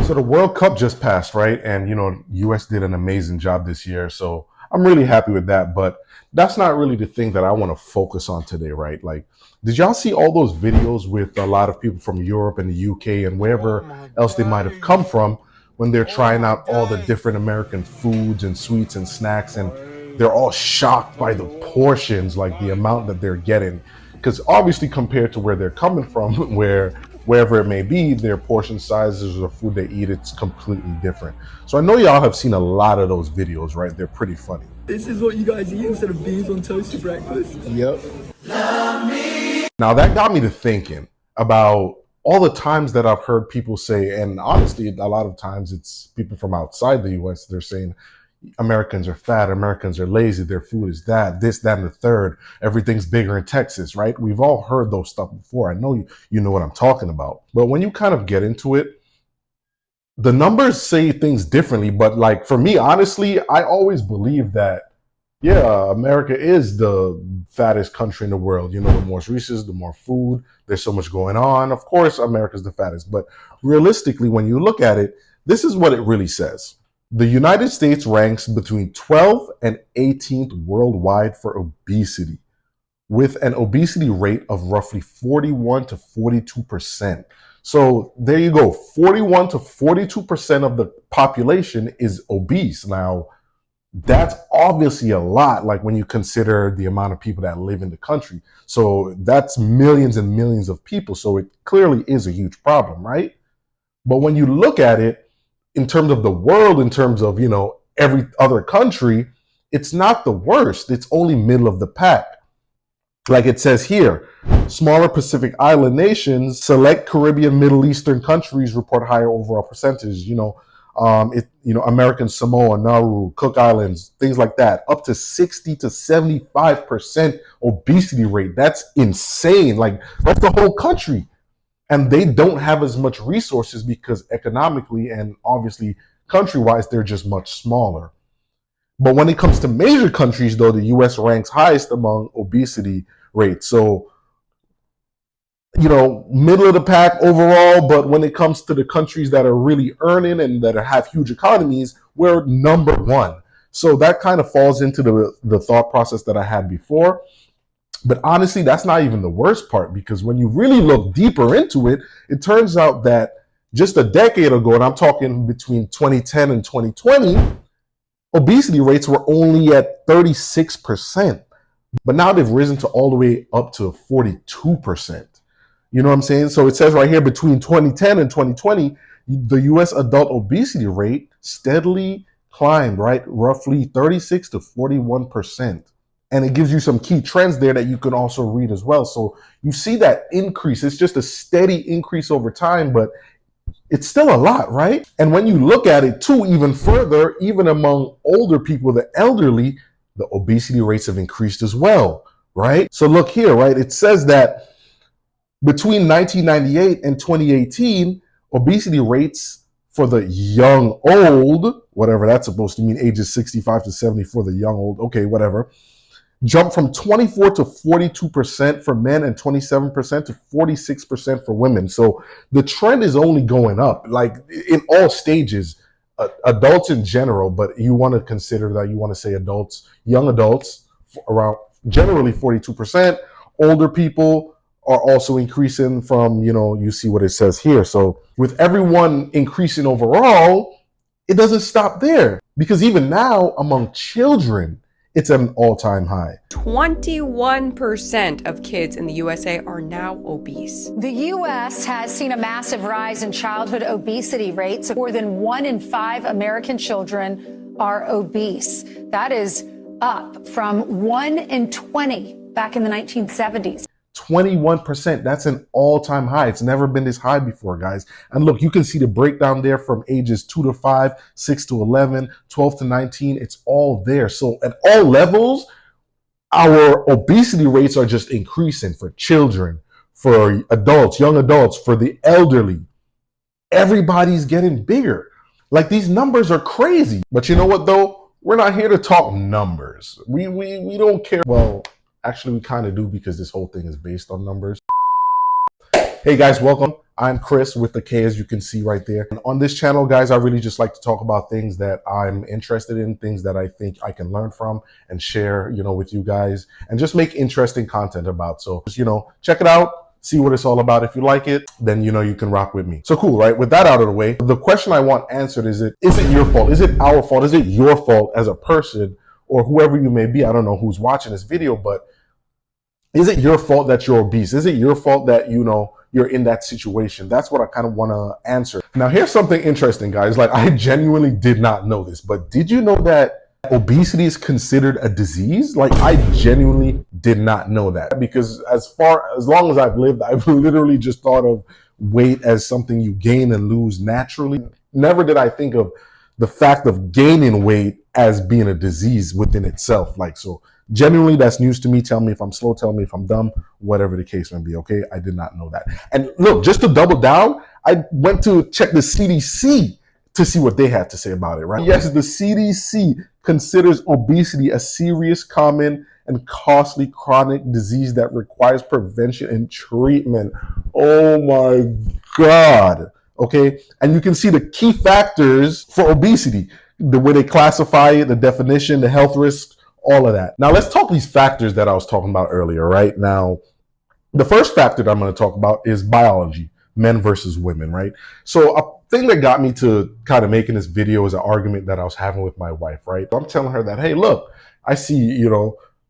So the World Cup just passed, right? And US did an amazing job this year. So I'm really happy with that. But that's not really the thing that I want to focus on today, right? Like, did y'all see all those videos with a lot of people from Europe and the UK and wherever else they might have come from when they're trying out all the different American foods and sweets and snacks, and they're all shocked by the portions, like the amount that they're getting. Because obviously compared to where they're coming from, wherever it may be, their portion sizes or food they eat, it's completely different. So I know y'all have seen a lot of those videos, right? They're pretty funny. This is what you guys eat instead of beans on toast for breakfast? Yep. Now that got me to thinking about all the times that I've heard people say, and honestly, a lot of times it's people from outside the US, they're saying, Americans are fat, Americans are lazy, their food is that, this, that, and the third. Everything's bigger in Texas, right? We've all heard those stuff before. I know you know what I'm talking about. But when you kind of get into it, the numbers say things differently. But like for me, honestly, I always believe that, yeah, America is the fattest country in the world. The more resources, the more food. There's so much going on. Of course, America's the fattest. But realistically, when you look at it, this is what it really says. The United States ranks between 12th and 18th worldwide for obesity, with an obesity rate of roughly 41 to 42%. So there you go, 41 to 42% of the population is obese. Now, that's obviously a lot, like when you consider the amount of people that live in the country. So that's millions and millions of people. So it clearly is a huge problem, right? But when you look at it, in terms of the world, in terms of, every other country, it's not the worst. It's only middle of the pack. Like it says here, smaller Pacific Island nations, select Caribbean, Middle Eastern countries report higher overall percentages. American Samoa, Nauru, Cook Islands, things like that, up to 60 to 75% obesity rate. That's insane. Like that's the whole country. And they don't have as much resources because economically and obviously country-wise, they're just much smaller. But when it comes to major countries, though, the US ranks highest among obesity rates. So, middle of the pack overall, but when it comes to the countries that are really earning and that have huge economies, we're number one. So that kind of falls into the thought process that I had before. But honestly, that's not even the worst part, because when you really look deeper into it, it turns out that just a decade ago, and I'm talking between 2010 and 2020, obesity rates were only at 36%. But now they've risen to all the way up to 42%. You know what I'm saying? So it says right here, between 2010 and 2020, the US adult obesity rate steadily climbed, right? Roughly 36 to 41%. And it gives you some key trends there that you can also read as well. So you see that increase. It's just a steady increase over time, but it's still a lot, right? And when you look at it too, even further, even among older people, the elderly, the obesity rates have increased as well, right? So look here, right? It says that between 1998 and 2018, obesity rates for the young old, whatever that's supposed to mean, ages 65 to 70 for the young old, okay, whatever, jumped from 24 to 42% for men and 27% to 46% for women. So the trend is only going up, like in all stages, adults in general, but you want to consider that, you want to say adults, young adults, around generally 42%. Older people are also increasing from, you see what it says here. So with everyone increasing overall, it doesn't stop there, because even now among children, it's at an all-time high. 21% of kids in the USA are now obese. The U.S. has seen a massive rise in childhood obesity rates. More than 1 in 5 American children are obese. That is up from 1 in 20 back in the 1970s. 21%. That's an all-time high. It's never been this high before, guys. And look, you can see the breakdown there from ages 2 to 5, 6 to 11, 12 to 19. It's all there. So at all levels, our obesity rates are just increasing for children, for adults, young adults, for the elderly. Everybody's getting bigger. Like, these numbers are crazy. But you know what, though? We're not here to talk numbers. We don't care. Well, actually, we kind of do, because this whole thing is based on numbers. Hey guys, welcome. I'm Chris with the K, as you can see right there. And on this channel, guys, I really just like to talk about things that I'm interested in, things that I think I can learn from and share, with you guys, and just make interesting content about. So just, check it out, see what it's all about. If you like it, then, you can rock with me. So cool, right? With that out of the way, the question I want answered is it your fault? Is it our fault? Is it your fault as a person or whoever you may be? I don't know who's watching this video, but is it your fault that you're obese? Is it your fault that, you're in that situation? That's what I kind of want to answer. Now, here's something interesting, guys. Like, I genuinely did not know this, but did you know that obesity is considered a disease? Like, I genuinely did not know that, because as long as I've lived, I've literally just thought of weight as something you gain and lose naturally. Never did I think of the fact of gaining weight as being a disease within itself. Like, so genuinely, that's news to me. Tell me if I'm slow, tell me if I'm dumb, whatever the case may be, okay? I did not know that. And look, just to double down, I went to check the CDC to see what they had to say about it, right? Yes, the CDC considers obesity a serious, common, and costly chronic disease that requires prevention and treatment. Oh my God. Okay, and you can see the key factors for obesity, the way they classify it, the definition, the health risks, all of that. Now let's talk these factors that I was talking about earlier, right? Now, the first factor that I'm going to talk about is biology, men versus women, right? So a thing that got me to kind of making this video is an argument that I was having with my wife, right? I'm telling her that, hey, look, I see,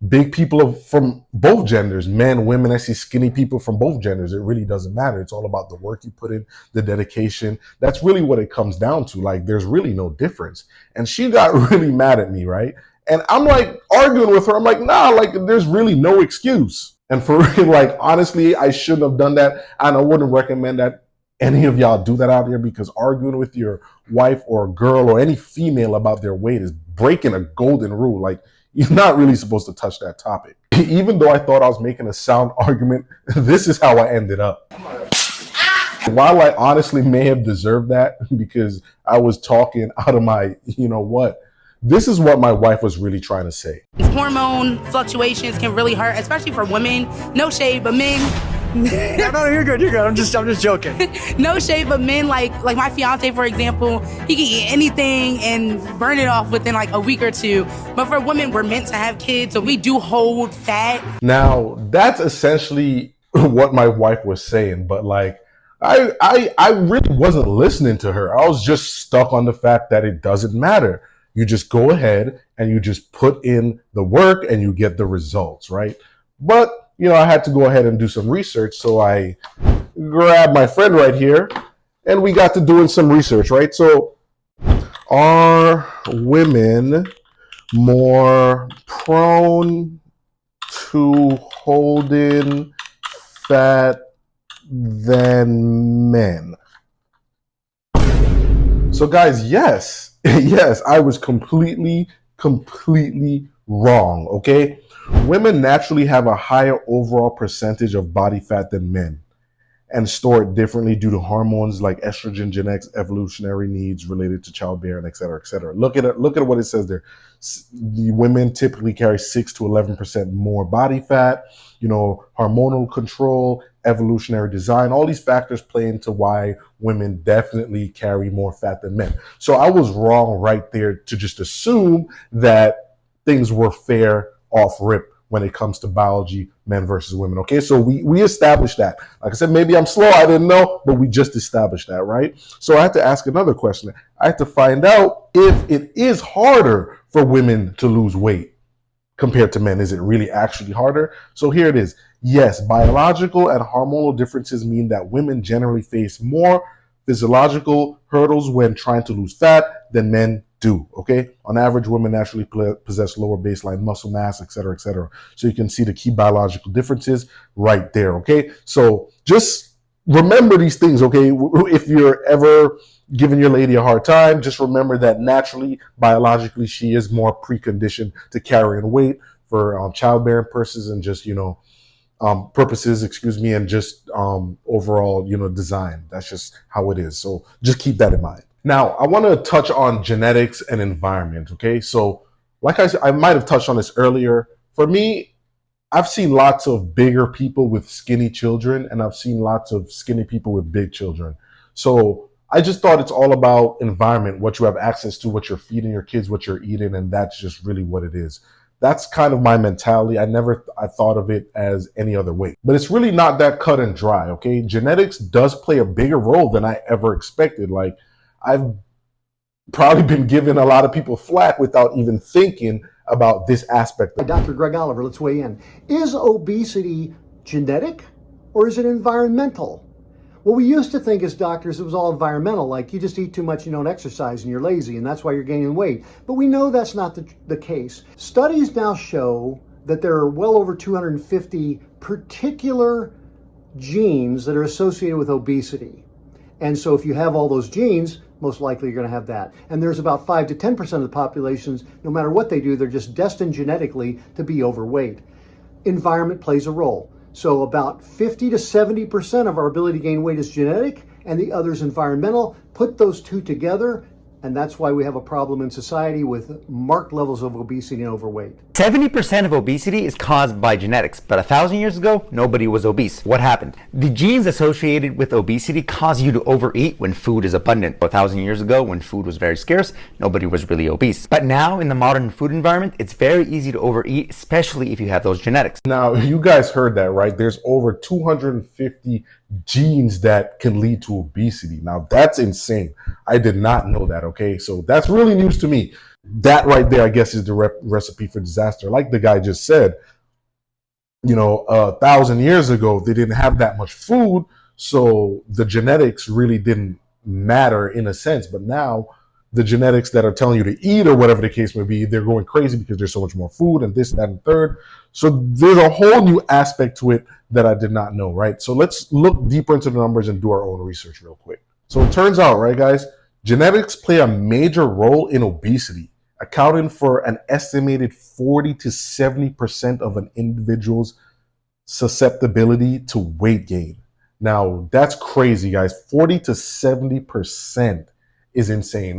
big people from both genders, men, women. I see skinny people from both genders. It really doesn't matter. It's all about the work you put in, the dedication. That's really what it comes down to. Like, there's really no difference. And she got really mad at me, right? And I'm like arguing with her. I'm like, nah, like, there's really no excuse. And for real, like, honestly, I shouldn't have done that. And I wouldn't recommend that any of y'all do that out here, because arguing with your wife or a girl or any female about their weight is breaking a golden rule. Like, you're not really supposed to touch that topic. Even though I thought I was making a sound argument, this is how I ended up. While I honestly may have deserved that because I was talking out of my, this is what my wife was really trying to say. Hormone fluctuations can really hurt, especially for women. No shade, but men. No, you're good. I'm just joking. No shade, but men, like my fiance, for example, he can eat anything and burn it off within like a week or two. But for women, we're meant to have kids, so we do hold fat. Now, that's essentially what my wife was saying, but like, I really wasn't listening to her. I was just stuck on the fact that it doesn't matter. You just go ahead and you just put in the work and you get the results, right? But I had to go ahead and do some research. So I grabbed my friend right here and we got to doing some research, right? So are women more prone to holding fat than men? So guys, yes, yes, I was completely wrong, okay? Women naturally have a higher overall percentage of body fat than men and store it differently due to hormones like estrogen, genetics, evolutionary needs related to childbearing, et cetera, et cetera. Look at it. Look at what it says there. The women typically carry 6 to 11% more body fat, hormonal control, evolutionary design. All these factors play into why women definitely carry more fat than men. So I was wrong right there to just assume that things were fair off rip when it comes to biology, men versus women. Okay, so we established that. Like I said, maybe I'm slow, I didn't know, but we just established that, right? So I had to ask another question. I had to find out if it is harder for women to lose weight compared to men. Is it really actually harder? So here it is. Yes, biological and hormonal differences mean that women generally face more physiological hurdles when trying to lose fat than men do, okay? On average, women naturally possess lower baseline muscle mass, et cetera, et cetera. So you can see the key biological differences right there, okay? So just remember these things, okay? If you're ever giving your lady a hard time, just remember that naturally, biologically, she is more preconditioned to carrying weight for childbearing purposes and just, purposes, and just overall, design. That's just how it is. So just keep that in mind. Now, I want to touch on genetics and environment, okay? So like I said, I might have touched on this earlier. For me, I've seen lots of bigger people with skinny children, and I've seen lots of skinny people with big children. So I just thought it's all about environment, what you have access to, what you're feeding your kids, what you're eating, and that's just really what it is. That's kind of my mentality. I thought of it as any other way. But it's really not that cut and dry, okay? Genetics does play a bigger role than I ever expected. Like, I've probably been giving a lot of people flack without even thinking about this aspect. Dr. Greg Oliver, let's weigh in. Is obesity genetic or is it environmental? What we used to think as doctors, it was all environmental, like you just eat too much, you don't exercise, and you're lazy, and that's why you're gaining weight. But we know that's not the case. Studies now show that there are well over 250 particular genes that are associated with obesity. And so if you have all those genes, most likely you're going to have that. And there's about 5 to 10% of the populations, no matter what they do, they're just destined genetically to be overweight. Environment plays a role. So about 50 to 70% of our ability to gain weight is genetic, and the other is environmental. Put those two together, and that's why we have a problem in society with marked levels of obesity and overweight. 70% of obesity is caused by genetics, but 1,000 years ago, nobody was obese. What happened? The genes associated with obesity cause you to overeat when food is abundant. 1,000 years ago, when food was very scarce, nobody was really obese. But now, in the modern food environment, it's very easy to overeat, especially if you have those genetics. Now, you guys heard that, right? There's over 250 genes that can lead to obesity. Now, that's insane. I did not know that, okay? So that's really news to me. That right there, I guess, is the recipe for disaster. Like the guy just said, 1,000 years ago, they didn't have that much food, so the genetics really didn't matter in a sense. But now, the genetics that are telling you to eat or whatever the case may be, they're going crazy because there's so much more food and this, that, and third. So there's a whole new aspect to it that I did not know, right? So let's look deeper into the numbers and do our own research real quick. So it turns out, right, guys, genetics play a major role in obesity, accounting for an estimated 40 to 70% of an individual's susceptibility to weight gain. Now, that's crazy, guys. 40 to 70% is insane.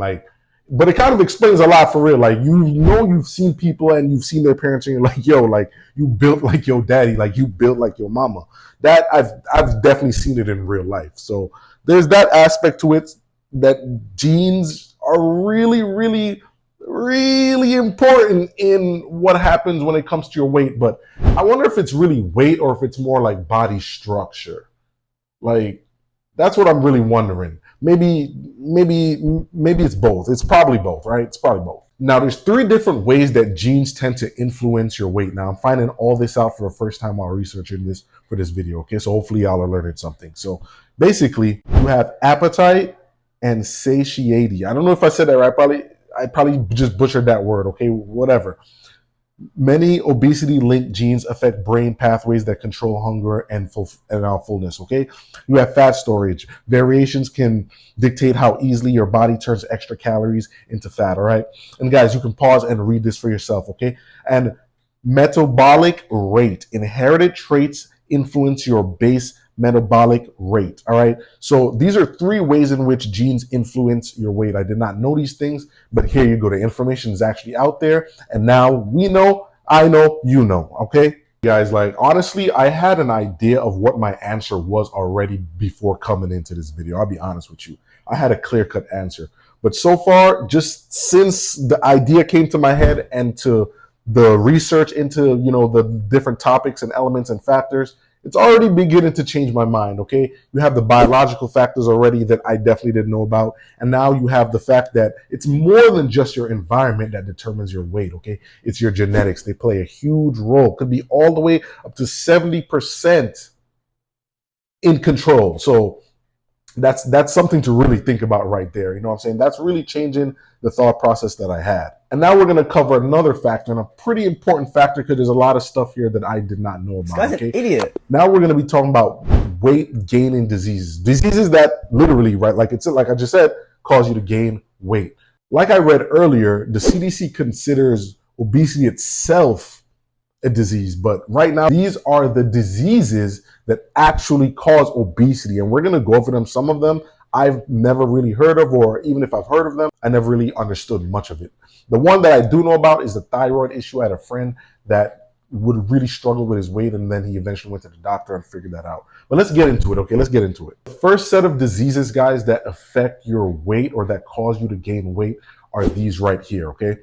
But it kind of explains a lot for real. Like, you've seen people and you've seen their parents and you're like, yo, like, you built like your daddy, like you built like your mama. That I've definitely seen it in real life. So there's that aspect to it, that genes are really, really, really important in what happens when it comes to your weight. But I wonder if it's really weight or if it's more like body structure. Like, that's what I'm really wondering. Maybe it's both. It's probably both, right? It's probably both. Now, there's 3 different ways that genes tend to influence your weight. Now, I'm finding all this out for the first time while researching this for this video, okay? So hopefully y'all are learning something. So basically, you have appetite and satiety. I don't know if I said that right. I probably just butchered that word, okay? Whatever. Many obesity-linked genes affect brain pathways that control hunger and fullness, okay? You have fat storage. Variations can dictate how easily your body turns extra calories into fat, all right? And guys, you can pause and read this for yourself, okay? And metabolic rate. Inherited traits influence your base metabolic rate, all right? So these are 3 ways in which genes influence your weight. I did not know these things, but here you go. The information is actually out there, and now we know, I know, you know, okay? Guys, like, honestly, I had an idea of what my answer was already before coming into this video. I'll be honest with you. I had a clear-cut answer. But so far, just since the idea came to my head and to the research into, the different topics and elements and factors, it's already beginning to change my mind, okay? You have the biological factors already that I definitely didn't know about. And now you have the fact that it's more than just your environment that determines your weight, okay? It's your genetics. They play a huge role. Could be all the way up to 70% in control. So that's something to really think about right there. You know what I'm saying? That's really changing the thought process that I had. And now we're going to cover another factor, and a pretty important factor, because there's a lot of stuff here that I did not know about. This guy's an idiot. Now we're going to be talking about weight gaining diseases. Diseases that literally, right, like I just said, cause you to gain weight. Like I read earlier, the CDC considers obesity itself a disease, but right now these are the diseases that actually cause obesity, and we're going to go over them. Some of them I've never really heard of, or even if I've heard of them, I never really understood much of it. The one that I do know about is the thyroid issue. I had a friend that would really struggle with his weight, and then he eventually went to the doctor and figured that out. But let's get into it, okay? Let's get into it. The first set of diseases, guys, that affect your weight or that cause you to gain weight are these right here, okay?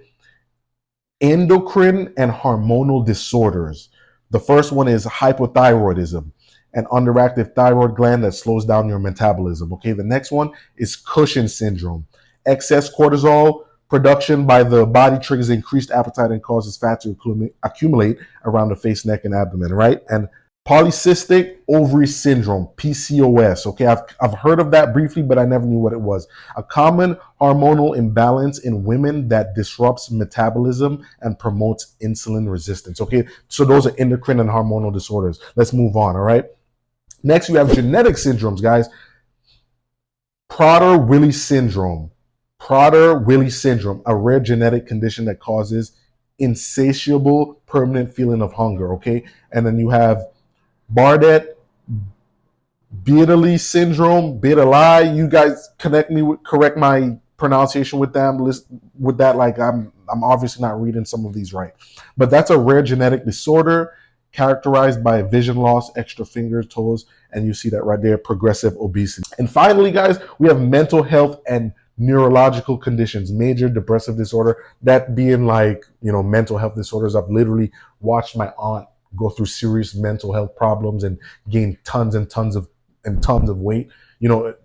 Endocrine and hormonal disorders. The first one is hypothyroidism, an underactive thyroid gland that slows down your metabolism, okay? The next one is Cushing syndrome. Excess cortisol production by the body triggers increased appetite and causes fat to accumulate around the face, neck, and abdomen, right? And polycystic ovary syndrome, PCOS. Okay, I've heard of that briefly, but I never knew what it was. A common hormonal imbalance in women that disrupts metabolism and promotes insulin resistance. Okay, so those are endocrine and hormonal disorders. Let's move on, all right? Next, we have genetic syndromes, guys. Prader-Willi syndrome. Prader-Willi syndrome, a rare genetic condition that causes insatiable permanent feeling of hunger, okay? And then you have Bardet-Biedl syndrome, Biedl. You guys correct my pronunciation with them. With that, like I'm obviously not reading some of these right, but that's a rare genetic disorder characterized by vision loss, extra fingers, toes, and you see that right there, progressive obesity. And finally, guys, we have mental health and neurological conditions, major depressive disorder, that being like, mental health disorders. I've literally watched my aunt go through serious mental health problems and gain tons and tons of weight.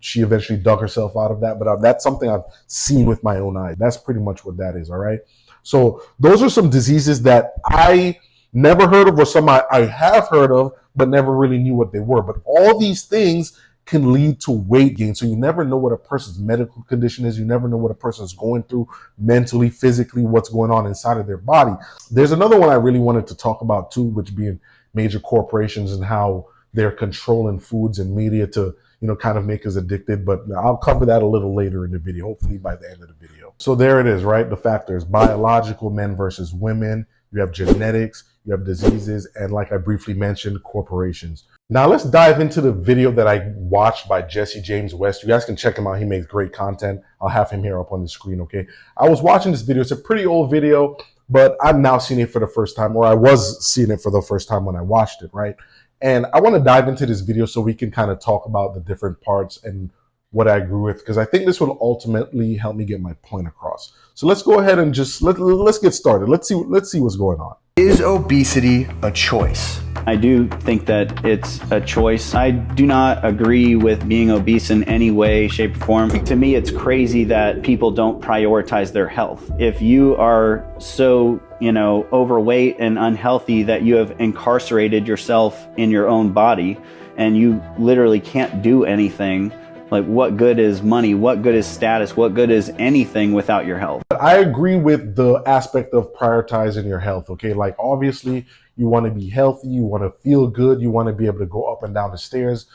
She eventually dug herself out of that, but that's something I've seen with my own eyes. That's pretty much what that is, all right? So those are some diseases that I never heard of, or some I have heard of, but never really knew what they were. But all these things can lead to weight gain. So you never know what a person's medical condition is. You never know what a person's going through mentally, physically, what's going on inside of their body. There's another one I really wanted to talk about too, which being major corporations and how they're controlling foods and media to, kind of make us addicted. But I'll cover that a little later in the video, hopefully by the end of the video. So there it is, right? The factors: biological, men versus women. You have genetics, you have diseases, and like I briefly mentioned, corporations. Now let's dive into the video that I watched by Jesse James West. You guys can check him out. He makes great content. I'll have him here up on the screen, okay? I was watching this video. It's a pretty old video, but I'm now seeing it for the first time, or I was seeing it for the first time when I watched it, right? And I want to dive into this video so we can kind of talk about the different parts and what I agree with, because I think this will ultimately help me get my point across. So let's go ahead and just let's get started. Let's see what's going on. Is obesity a choice? I do think that it's a choice. I do not agree with being obese in any way, shape, or form. To me, it's crazy that people don't prioritize their health. If you are so, overweight and unhealthy that you have incarcerated yourself in your own body and you literally can't do anything, like, what good is money? What good is status? What good is anything without your health? I agree with the aspect of prioritizing your health, okay? Like, obviously, you want to be healthy, you want to feel good, you want to be able to go up and down the stairs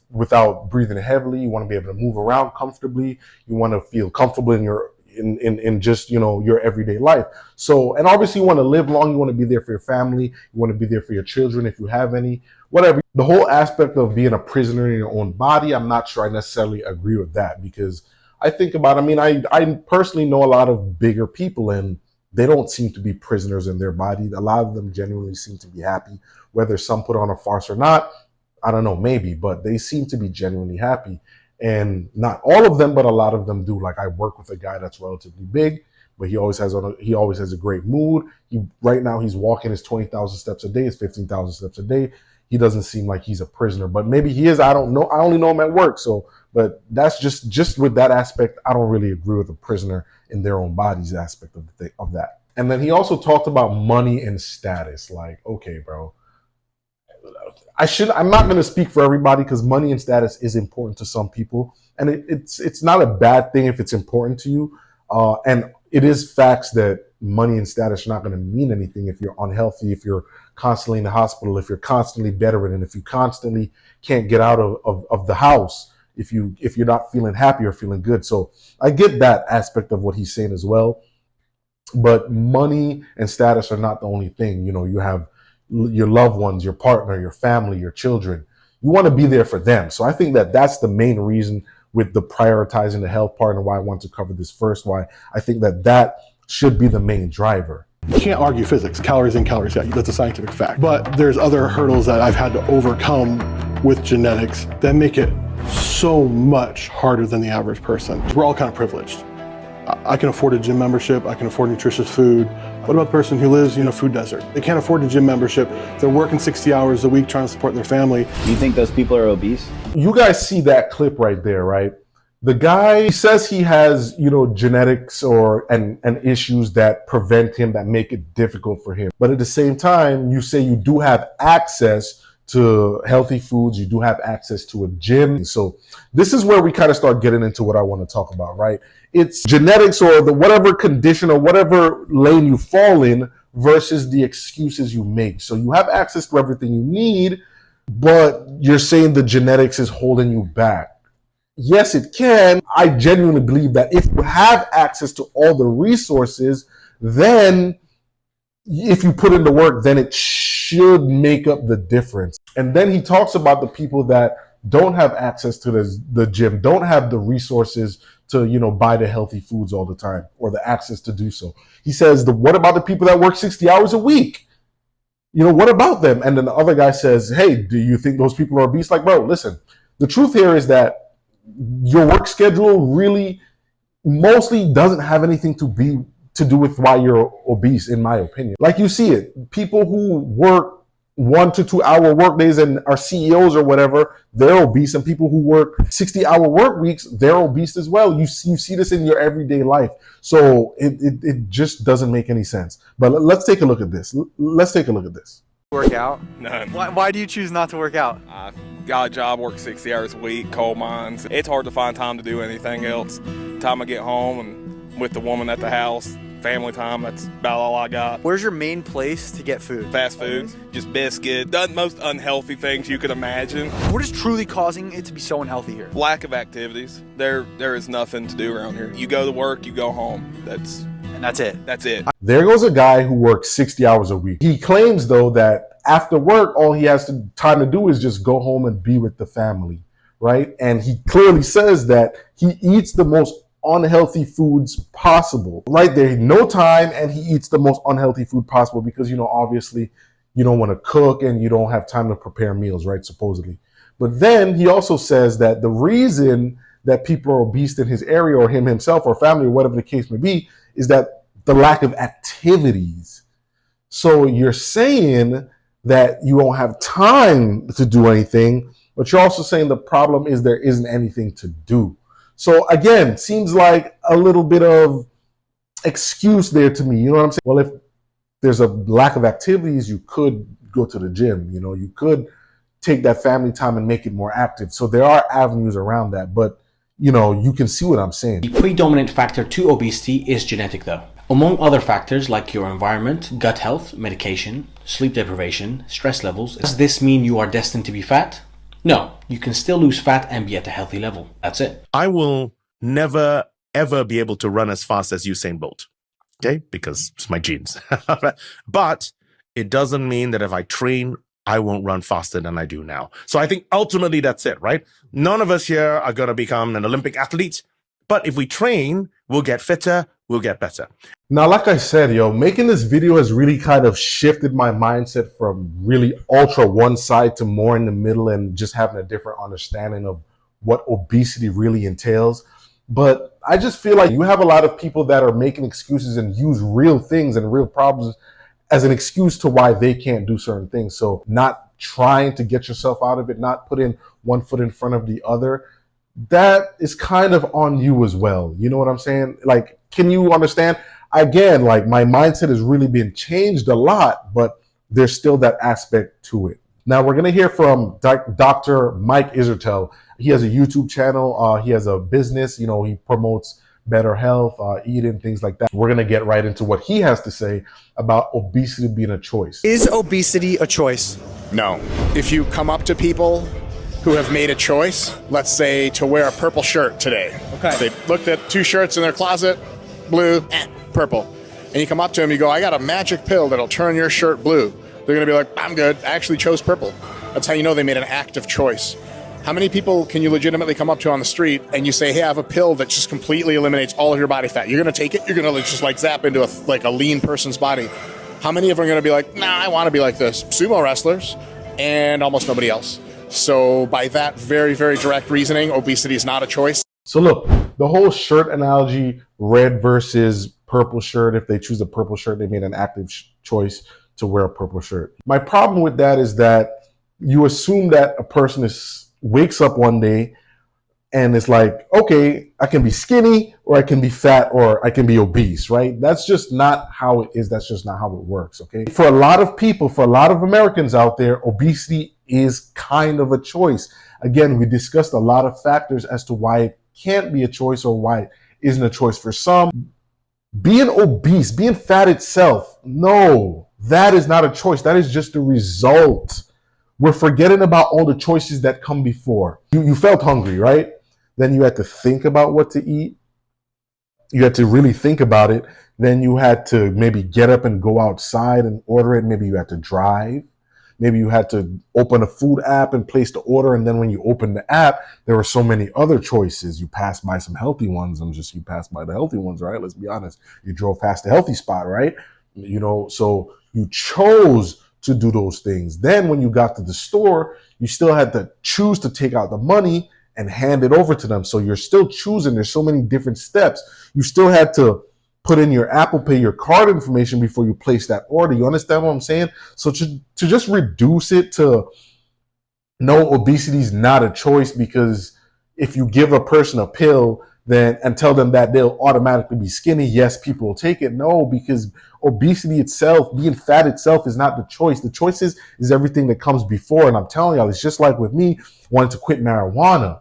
without breathing heavily, you want to be able to move around comfortably, you want to feel comfortable in just, your everyday life. So, and obviously you want to live long, you want to be there for your family, you want to be there for your children if you have any, whatever. The whole aspect of being a prisoner in your own body, I'm not sure I necessarily agree with that, because I think about, I personally know a lot of bigger people and they don't seem to be prisoners in their body. A lot of them genuinely seem to be happy, whether some put on a farce or not, I don't know, maybe, but they seem to be genuinely happy. And not all of them, but a lot of them do. Like, I work with a guy that's relatively big, but he always has a great mood. Right now he's walking his 20,000 steps a day, his 15,000 steps a day. He doesn't seem like he's a prisoner, but maybe he is. I don't know. I only know him at work. So, but that's just with that aspect, I don't really agree with a prisoner in their own bodies aspect of that. And then he also talked about money and status. Like, okay, bro, I'm not going to speak for everybody, because money and status is important to some people, and it's not a bad thing if it's important to you. And it is facts that money and status are not going to mean anything if you're unhealthy, if you're constantly in the hospital, if you're constantly bedridden, if you constantly can't get out of the house, if you're not feeling happy or feeling good. So I get that aspect of what he's saying as well. But money and status are not the only thing. You have your loved ones, your partner, your family, your children. You want to be there for them. So I think that that's the main reason with the prioritizing the health part, and why I want to cover this first, why I think that should be the main driver. You can't argue physics. Calories in, calories out. That's a scientific fact. But there's other hurdles that I've had to overcome with genetics that make it so much harder than the average person. We're all kind of privileged. I can afford a gym membership. I can afford nutritious food. What about the person who lives in a food desert? They can't afford a gym membership. They're working 60 hours a week trying to support their family. Do you think those people are obese? You guys see that clip right there, right? The guy says he has, genetics and issues that prevent him, that make it difficult for him. But at the same time, you say you do have access to healthy foods, you do have access to a gym. So this is where we kind of start getting into what I want to talk about, right? It's genetics or the whatever condition or whatever lane you fall in versus the excuses you make. So you have access to everything you need, but you're saying the genetics is holding you back. Yes, it can. I genuinely believe that if you have access to all the resources, then if you put in the work, then it should make up the difference. And then he talks about the people that don't have access to the gym, don't have the resources to, buy the healthy foods all the time or the access to do so. He says, what about the people that work 60 hours a week? What about them? And then the other guy says, hey, do you think those people are obese? Like, bro, listen, the truth here is that your work schedule really mostly doesn't have anything to do with why you're obese, in my opinion. Like you see it, people who work 1 to 2 hour work days and are CEOs or whatever, they're obese. And people who work 60-hour work weeks, they're obese as well. You see this in your everyday life. So it just doesn't make any sense. But let's take a look at this. Work out? None. Why do you choose not to work out? I got a job, work 60 hours a week, coal mines. It's hard to find time to do anything else. Time I get home and with the woman at the house, family time, that's about all I got. Where's your main place to get food? Fast food, just biscuit, the most unhealthy things you could imagine. What is truly causing it to be so unhealthy here? Lack of activities. There is nothing to do around here. You go to work, you go home. That's it. That's it. There goes a guy who works 60 hours a week. He claims, though, that after work, all he has time to do is just go home and be with the family, right? And he clearly says that he eats the most unhealthy foods possible. Right there, no time, and he eats the most unhealthy food possible because, obviously, you don't want to cook and you don't have time to prepare meals, right? Supposedly. But then he also says that the reason that people are obese in his area or him himself or family or whatever the case may be is that the lack of activities. So you're saying that you don't have time to do anything, but you're also saying the problem is there isn't anything to do. So again, seems like a little bit of excuse there to me. You know what I'm saying? Well, if there's a lack of activities, you could go to the gym. You could take that family time and make it more active. So there are avenues around that, but you can see what I'm saying. The predominant factor to obesity is genetic though. Among other factors like your environment, gut health, medication, sleep deprivation, stress levels. Does this mean you are destined to be fat? No, you can still lose fat and be at a healthy level. That's it. I will never, ever be able to run as fast as Usain Bolt, okay? Because it's my genes. But it doesn't mean that if I train, I won't run faster than I do now. So I think ultimately that's it, right? None of us here are going to become an Olympic athlete. But if we train, we'll get fitter, we'll get better. Now, like I said, making this video has really kind of shifted my mindset from really ultra one side to more in the middle and just having a different understanding of what obesity really entails. But I just feel like you have a lot of people that are making excuses and use real things and real problems as an excuse to why they can't do certain things. So not trying to get yourself out of it, not putting one foot in front of the other, that is kind of on you as well. You know what I'm saying? Like, can you understand? Again, like my mindset has really been changed a lot, but there's still that aspect to it. Now we're going to hear from Dr. Mike Isertel. He has a YouTube channel. He has a business. He promotes better health, eating, things like that. We're going to get right into what he has to say about obesity being a choice. Is obesity a choice? No. If you come up to people who have made a choice, let's say to wear a purple shirt today. Okay. They looked at 2 shirts in their closet, blue, purple. And you come up to them, you go, I got a magic pill that'll turn your shirt blue. They're going to be like, I'm good. I actually chose purple. That's how you know they made an active choice. How many people can you legitimately come up to on the street and you say, hey, I have a pill that just completely eliminates all of your body fat? You're going to take it? You're going to just like zap into a lean person's body. How many of them are going to be like, nah, I want to be like this? Sumo wrestlers and almost nobody else. So by that very, very direct reasoning, obesity is not a choice. So look, the whole shirt analogy, red versus purple shirt, if they choose a purple shirt, they made an active choice to wear a purple shirt. My problem with that is that you assume that a person wakes up one day and it's like, okay, I can be skinny or I can be fat or I can be obese, right? That's just not how it is. That's just not how it works, okay? For a lot of people, for a lot of Americans out there, obesity is kind of a choice. Again, we discussed a lot of factors as to why it can't be a choice or why it isn't a choice for some. Being obese, being fat itself, no, that is not a choice. That is just a result. We're forgetting about all the choices that come before. You felt hungry, right? Then you had to think about what to eat. You had to really think about it. Then you had to maybe get up and go outside and order it. Maybe you had to drive. Maybe you had to open a food app and place the order. And then when you open the app, there were so many other choices. You passed by some healthy ones. You passed by the healthy ones, right? Let's be honest. You drove past the healthy spot, right? So you chose to do those things. Then when you got to the store, you still had to choose to take out the money and hand it over to them. So you're still choosing. There's so many different steps. You still had to put in your Apple Pay, your card information before you place that order. You understand what I'm saying? So to just reduce it to no, obesity is not a choice because if you give a person a pill and tell them that they'll automatically be skinny, yes, people will take it. No, because obesity itself, being fat itself is not the choice. The choice is everything that comes before. And I'm telling y'all, it's just like with me wanting to quit marijuana.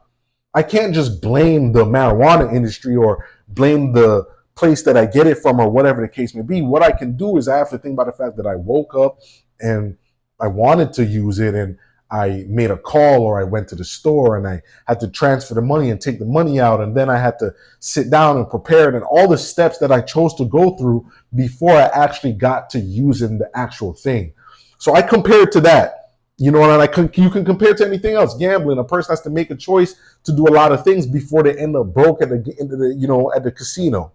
I can't just blame the marijuana industry or blame the place that I get it from or whatever the case may be. What I can do is I have to think about the fact that I woke up and I wanted to use it and I made a call or I went to the store and I had to transfer the money and take the money out. And then I had to sit down and prepare it and all the steps that I chose to go through before I actually got to using the actual thing. So I compare it to that. You know, and you can compare it to anything else. Gambling, a person has to make a choice to do a lot of things before they end up broke at the casino.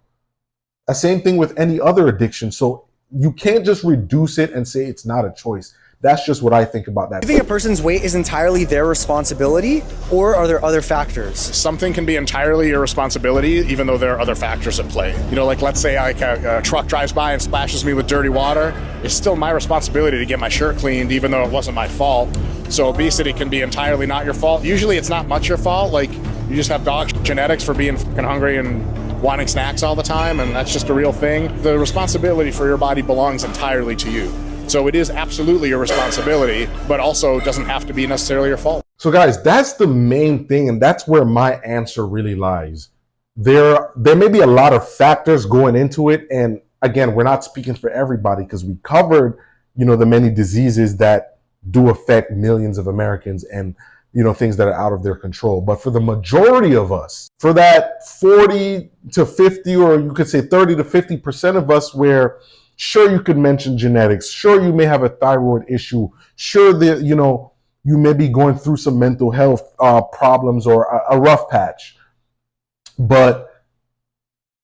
The same thing with any other addiction. So you can't just reduce it and say it's not a choice. That's just what I think about that. Do you think a person's weight is entirely their responsibility, or are there other factors? Something can be entirely your responsibility, even though there are other factors at play. You know, like let's say a truck drives by and splashes me with dirty water. It's still my responsibility to get my shirt cleaned, even though it wasn't my fault. So obesity can be entirely not your fault. Usually it's not much your fault. Like you just have dog genetics for being fucking hungry and wanting snacks all the time, and that's just a real thing. The responsibility for your body belongs entirely to you. So it is absolutely your responsibility, but also doesn't have to be necessarily your fault. So guys, that's the main thing, and that's where my answer really lies. There may be a lot of factors going into it, and again, we're not speaking for everybody because we covered, the many diseases that do affect millions of Americans and things that are out of their control. But for the majority of us, for that 40 to 50, or you could say 30 to 50% of us where sure, you could mention genetics. Sure, you may have a thyroid issue. Sure, that you may be going through some mental health problems or a rough patch. But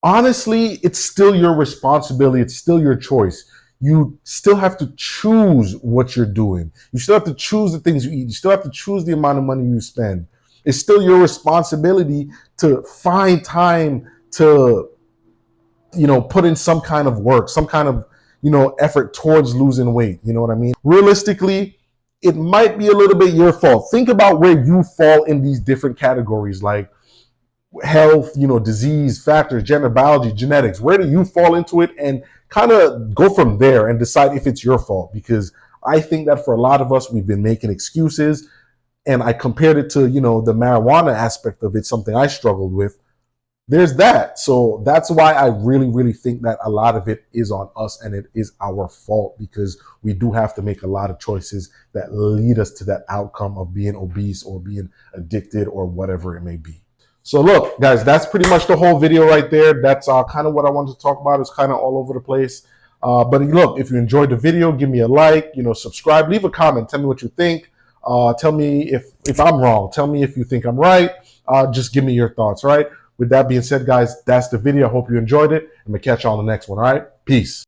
honestly, it's still your responsibility. It's still your choice. You still have to choose what you're doing. You still have to choose the things you eat. You still have to choose the amount of money you spend. It's still your responsibility to find time to put in some kind of work, some kind of, effort towards losing weight. You know what I mean? Realistically, it might be a little bit your fault. Think about where you fall in these different categories like health, disease, factors, gender, biology, genetics. Where do you fall into it? And kind of go from there and decide if it's your fault. Because I think that for a lot of us, we've been making excuses. And I compared it to, the marijuana aspect of it, something I struggled with. There's that. So that's why I really, really think that a lot of it is on us and it is our fault because we do have to make a lot of choices that lead us to that outcome of being obese or being addicted or whatever it may be. So look, guys, that's pretty much the whole video right there. That's kind of what I wanted to talk about. It's kind of all over the place. But look, if you enjoyed the video, give me a like, subscribe, leave a comment, tell me what you think. Tell me if I'm wrong. Tell me if you think I'm right. Just give me your thoughts, all right? With that being said, guys, that's the video. I hope you enjoyed it. I'm going to catch you on the next one, all right? Peace.